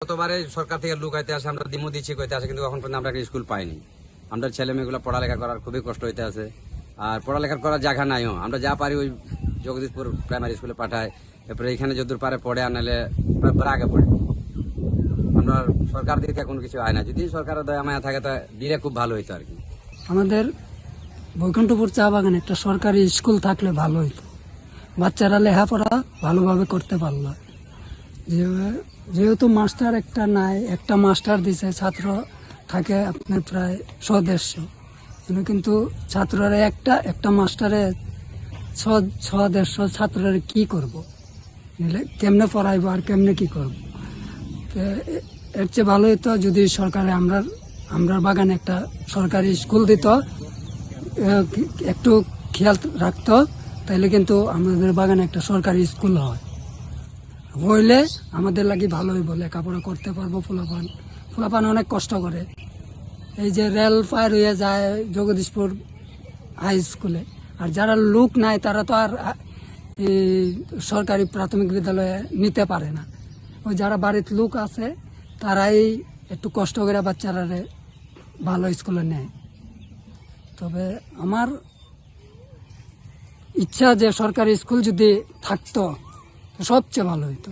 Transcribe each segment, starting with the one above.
কতবারে সরকার থেকে লোক আইতে আসে, আমরা দিমু দিচ্ছি কইতে আসে, কিন্তু এখন পর্যন্ত আমরা একটা স্কুল পাইনি। আমরা ছেলে মেয়েগুলো পড়ালেখা করার খুবই কষ্ট হইতে আছে, আর পড়ালেখা করার জায়গা নাইও। আমরা যা পারি ওই জগদীশপুর প্রাইমারি স্কুলে পাঠাই, এরপরে এখানে যদুর পারে পড়ে আনালে আগে পড়ে। আমরা সরকার দিকে কোনো কিছু হয় না। যদি সরকারের দয়া মায়া থাকে তা দিলে খুব ভালো হইতো আর কি। আমাদের বৈকুণ্ঠপুর চা বাগানে একটা সরকারি স্কুল থাকলে ভালো হইতো, বাচ্চারা লেখাপড়া ভালোভাবে করতে পারলো। যেহেতু মাস্টার একটা নাই, একটা মাস্টার দিছে, ছাত্র থাকে আপনার প্রায় 150 কিন্তু ছাত্ররা একটা মাস্টারে 150 ছাত্রের কি করব, নিলে কেমনে পড়াইবো আর কেমনে কি করব। এর চেয়ে ভালো হতো যদি সরকারে আমরা বাগানে একটা সরকারি স্কুল দিত, একটু খেয়াল রাখতো, তাইলে কিন্তু আমাদের বাগানে একটা সরকারি স্কুল হইলে আমাদের লাগি ভালো হইব, লেখাপড়া করতে পারবো। ফুলাপান অনেক কষ্ট করে, এই যে রেল পার হয়ে যায় জগদীশপুর হাই স্কুলে, আর যারা লোক নাই তারা তো আর সরকারি প্রাথমিক বিদ্যালয়ে নিতে পারে না। ওই যারা বাড়িতে লোক আছে তারাই একটু কষ্ট করে বাচ্চারা ভালো স্কুলে নেয়। তবে আমার ইচ্ছা যে সরকারি স্কুল যদি থাকতো সবচেয়ে ভালো হইতো।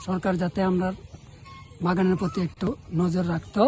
সরকার যাতে আমরা বাগানের প্রতি একটু নজর রাখতো।